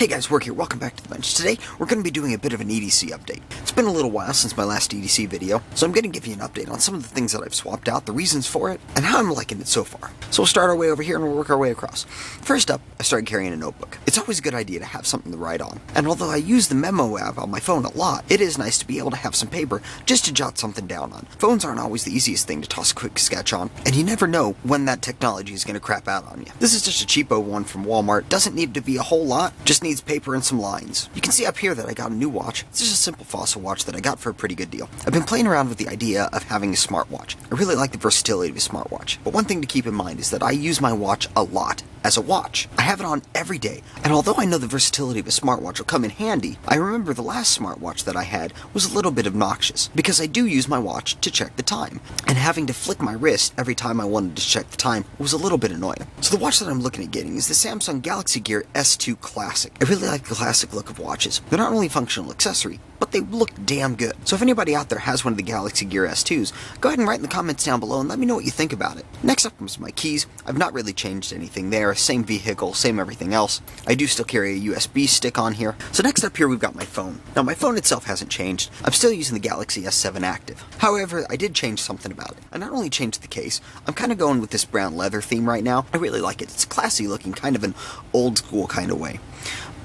Hey guys, Work here, welcome back to the bench. Today, we're going to be doing a bit of an EDC update. It's been a little while since my last EDC video, so I'm going to give you an update on some of the things that I've swapped out, the reasons for it, and how I'm liking it so far. So we'll start our way over here and we'll work our way across. First up, I started carrying a notebook. It's always a good idea to have something to write on, and although I use the memo app on my phone a lot, it is nice to be able to have some paper just to jot something down on. Phones aren't always the easiest thing to toss a quick sketch on, and you never know when that technology is going to crap out on you. This is just a cheapo one from Walmart. Doesn't need to be a whole lot, just needs paper and some lines. You can see up here that I got a new watch. It's just a simple fossil watch that I got for a pretty good deal. I've been playing around with the idea of having a smartwatch. I really like the versatility of a smartwatch, but one thing to keep in mind is that I use my watch a lot as a watch. I have it on every day, and although I know the versatility of a smartwatch will come in handy, I remember the last smartwatch that I had was a little bit obnoxious, because I do use my watch to check the time, and having to flick my wrist every time I wanted to check the time was a little bit annoying. So the watch that I'm looking at getting is the Samsung Galaxy Gear S2 Classic. I really like the classic look of watches. They're not only a functional accessory, but they look damn good. So if anybody out there has one of the Galaxy Gear S2s, go ahead and write in the comments down below and let me know what you think about it. Next up comes my keys. I've not really changed anything there. Same vehicle, same everything else. I do still carry a USB stick on here. So next up here we've got my phone. Now my phone itself hasn't changed. I'm still using the Galaxy S7 Active. However, I did change something about it. I not only changed the case, I'm kind of going with this brown leather theme right now. I really like it. It's classy looking, kind of an old school kind of way.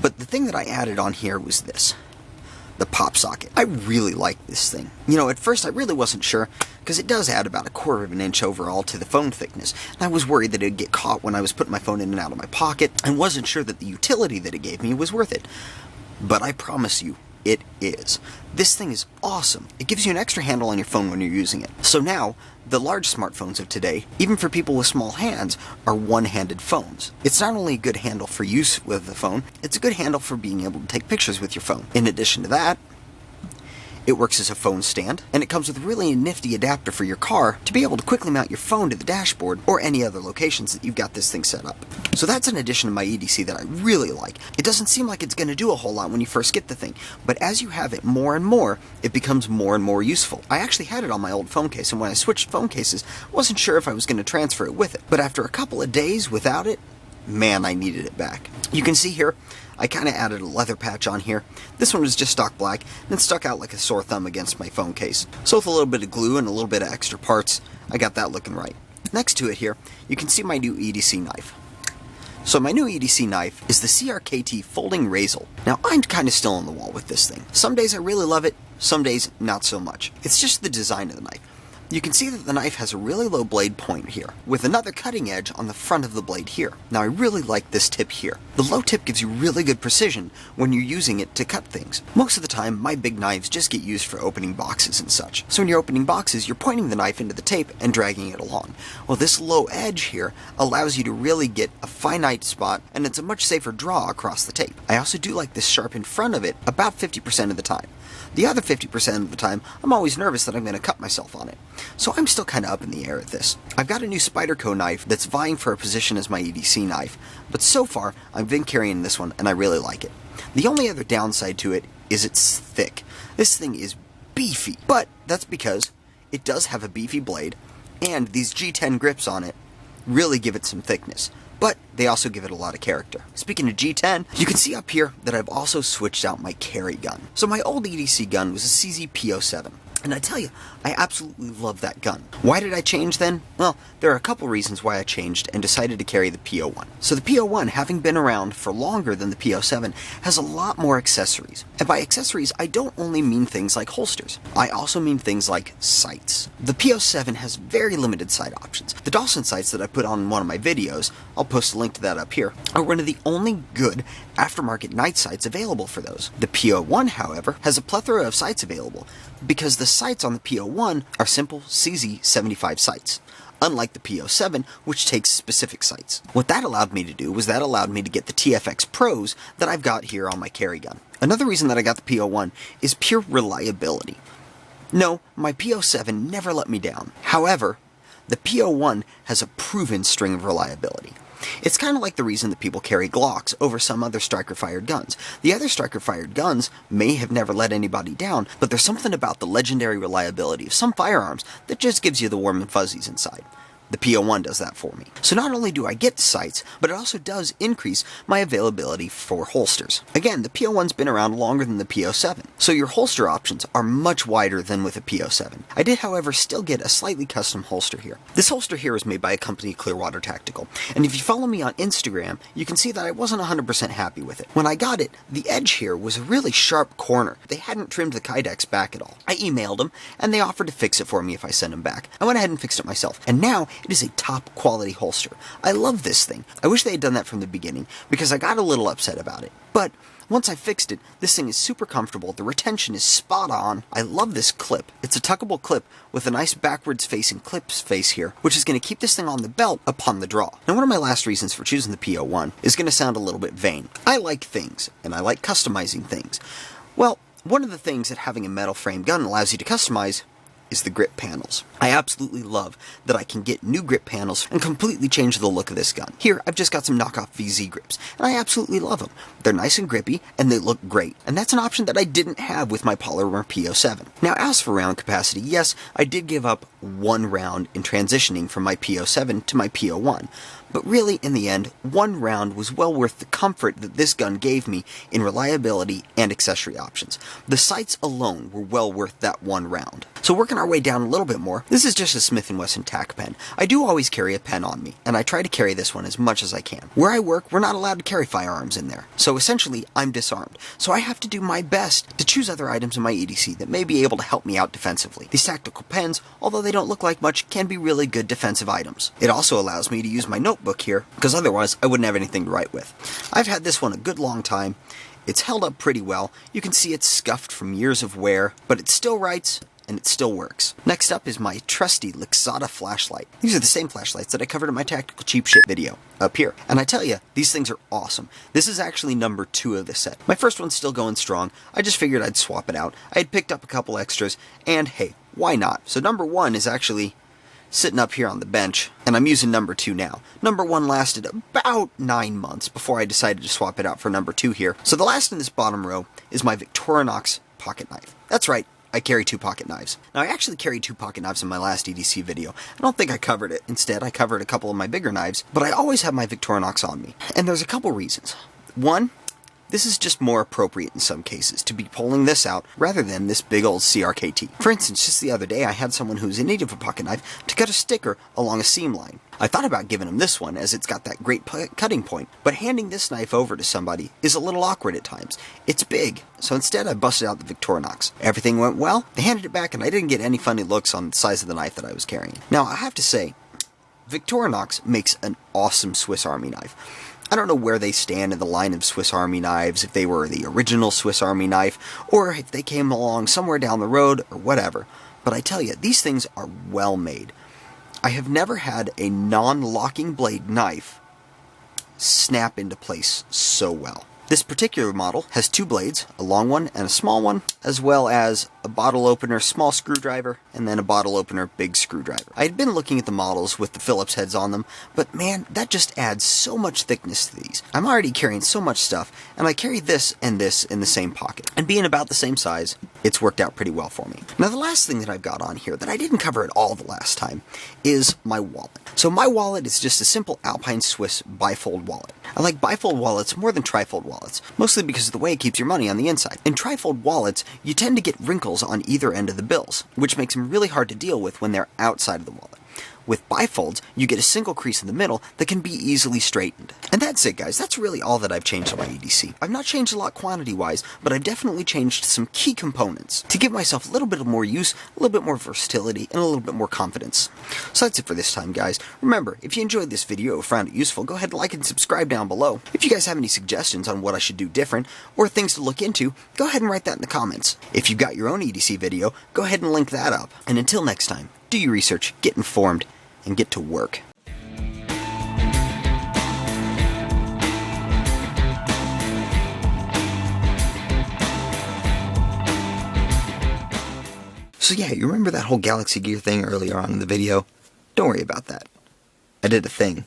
But the thing that I added on here was this. The Popsocket. I really like this thing. You know, at first I really wasn't sure, because it does add about 1/4 of an inch overall to the phone thickness, and I was worried that it would get caught when I was putting my phone in and out of my pocket, and wasn't sure that the utility that it gave me was worth it. But I promise you, it is. This thing is awesome. It gives you an extra handle on your phone when you're using it. So now, the large smartphones of today, even for people with small hands, are one-handed phones. It's not only a good handle for use with the phone, it's a good handle for being able to take pictures with your phone. In addition to that, it works as a phone stand, and it comes with a really nifty adapter for your car to be able to quickly mount your phone to the dashboard or any other locations that you've got this thing set up. So that's an addition to my EDC that I really like. It doesn't seem like it's going to do a whole lot when you first get the thing, but as you have it more and more, it becomes more and more useful. I actually had it on my old phone case, and when I switched phone cases, I wasn't sure if I was going to transfer it with it. But after a couple of days without it, man, I needed it back. You can see here, I kind of added a leather patch on here. This one was just stock black, and it stuck out like a sore thumb against my phone case. So with a little bit of glue and a little bit of extra parts, I got that looking right. Next to it here, you can see my new EDC knife. So my new EDC knife is the CKRT folding razor. Now I'm kind of still on the wall with this thing. Some days I really love it, some days not so much. It's just the design of the knife. You can see that the knife has a really low blade point here, with another cutting edge on the front of the blade here. Now I really like this tip here. The low tip gives you really good precision when you're using it to cut things. Most of the time, my big knives just get used for opening boxes and such. So when you're opening boxes, you're pointing the knife into the tape and dragging it along. Well, this low edge here allows you to really get a finite spot, and it's a much safer draw across the tape. I also do like this sharp in front of it about 50% of the time. The other 50% of the time, I'm always nervous that I'm going to cut myself on it. So I'm still kind of up in the air at this. I've got a new Spyderco knife that's vying for a position as my EDC knife, but so far I've been carrying this one and I really like it. The only other downside to it is it's thick. This thing is beefy, but that's because it does have a beefy blade, and these G10 grips on it really give it some thickness. But they also give it a lot of character. Speaking of G10, you can see up here that I've also switched out my carry gun. So my old EDC gun was a CZ P07. And I tell you, I absolutely love that gun. Why did I change then? Well, there are a couple reasons why I changed and decided to carry the P01. So the P01, having been around for longer than the P07, has a lot more accessories. And by accessories, I don't only mean things like holsters. I also mean things like sights. The P07 has very limited sight options. The Dawson sights that I put on in one of my videos, I'll post a link to that up here, are one of the only good aftermarket night sights available for those. The P01, however, has a plethora of sights available, because the sights on the P01 are simple CZ75 sights, unlike the P07, which takes specific sights. What that allowed me to do was that allowed me to get the TFX Pros that I've got here on my carry gun. Another reason that I got the P01 is pure reliability. No, my P07 never let me down. However, the P01 has a proven string of reliability. It's kind of like the reason that people carry Glocks over some other striker-fired guns. The other striker-fired guns may have never let anybody down, but there's something about the legendary reliability of some firearms that just gives you the warm and fuzzies inside. The P01 does that for me. So not only do I get sights, but it also does increase my availability for holsters. Again, the P01's been around longer than the P07, so your holster options are much wider than with a P07. I did, however, still get a slightly custom holster here. This holster here is made by a company, Clearwater Tactical, and if you follow me on Instagram, you can see that I wasn't 100% happy with it. When I got it, the edge here was a really sharp corner. They hadn't trimmed the Kydex back at all. I emailed them, and they offered to fix it for me if I sent them back. I went ahead and fixed it myself, and now it is a top quality holster. I love this thing. I wish they had done that from the beginning, because I got a little upset about it. But once I fixed it, this thing is super comfortable. The retention is spot on. I love this clip. It's a tuckable clip with a nice backwards facing clip space here, which is going to keep this thing on the belt upon the draw. Now, one of my last reasons for choosing the P01 is going to sound a little bit vain. I like things, and I like customizing things. Well, one of the things that having a metal frame gun allows you to customize is the grip panels. I absolutely love that I can get new grip panels and completely change the look of this gun. Here, I've just got some knockoff VZ grips, and I absolutely love them. They're nice and grippy, and they look great. And that's an option that I didn't have with my Polymer P07. Now, as for round capacity, yes, I did give up 1 round in transitioning from my P07 to my P01. But really, in the end, 1 round was well worth the comfort that this gun gave me in reliability and accessory options. The sights alone were well worth that 1 round. So working our way down a little bit more, this is just a Smith & Wesson tack pen. I do always carry a pen on me, and I try to carry this one as much as I can. Where I work, we're not allowed to carry firearms in there. So essentially, I'm disarmed. So I have to do my best to choose other items in my EDC that may be able to help me out defensively. These tactical pens, although they don't look like much, can be really good defensive items. It also allows me to use my notebook here, because otherwise I wouldn't have anything to write with. I've had this one a good long time. It's held up pretty well. You can see it's scuffed from years of wear, but it still writes, and it still works. Next up is my trusty Luxottica flashlight. These are the same flashlights that I covered in my Tactical Cheap Shit video, up here. And I tell you, these things are awesome. This is actually number 2 of the set. My first one's still going strong. I just figured I'd swap it out. I had picked up a couple extras, and hey, why not? So number 1 is actually sitting up here on the bench, and I'm using number 2 now. Number 1 lasted about 9 months before I decided to swap it out for number 2 here. So the last in this bottom row is my Victorinox pocket knife. That's right, I carry 2 pocket knives. Now, I actually carried 2 pocket knives in my last EDC video. I don't think I covered it. Instead, I covered a couple of my bigger knives, but I always have my Victorinox on me. And there's a couple reasons. One, this is just more appropriate in some cases to be pulling this out rather than this big old CKRT. For instance, just the other day I had someone who's in need of a pocket knife to cut a sticker along a seam line. I thought about giving him this one as it's got that great cutting point, but handing this knife over to somebody is a little awkward at times. It's big, so instead I busted out the Victorinox. Everything went well, they handed it back, and I didn't get any funny looks on the size of the knife that I was carrying. Now, I have to say, Victorinox makes an awesome Swiss Army knife. I don't know where they stand in the line of Swiss Army knives, if they were the original Swiss Army knife, or if they came along somewhere down the road, or whatever. But I tell you, these things are well made. I have never had a non-locking blade knife snap into place so well. This particular model has 2 blades, a long one and a small one, as well as a bottle opener, small screwdriver, and then a bottle opener, big screwdriver. I had been looking at the models with the Phillips heads on them, but man, that just adds so much thickness to these. I'm already carrying so much stuff, and I carry this and this in the same pocket. And being about the same size, it's worked out pretty well for me. Now, the last thing that I've got on here that I didn't cover at all the last time is my wallet. So my wallet is just a simple Alpine Swiss bifold wallet. I like bifold wallets more than trifold wallets, mostly because of the way it keeps your money on the inside. In trifold wallets, you tend to get wrinkles on either end of the bills, which makes them really hard to deal with when they're outside of the wallet. With bifolds, you get a single crease in the middle that can be easily straightened. And that's it, guys. That's really all that I've changed on my EDC. I've not changed a lot quantity-wise, but I've definitely changed some key components to give myself a little bit more use, a little bit more versatility, and a little bit more confidence. So that's it for this time, guys. Remember, if you enjoyed this video or found it useful, go ahead and like and subscribe down below. If you guys have any suggestions on what I should do different, or things to look into, go ahead and write that in the comments. If you've got your own EDC video, go ahead and link that up. And until next time, do your research, get informed, and get to work. So yeah, you remember that whole Galaxy Gear thing earlier on in the video? Don't worry about that. I did a thing.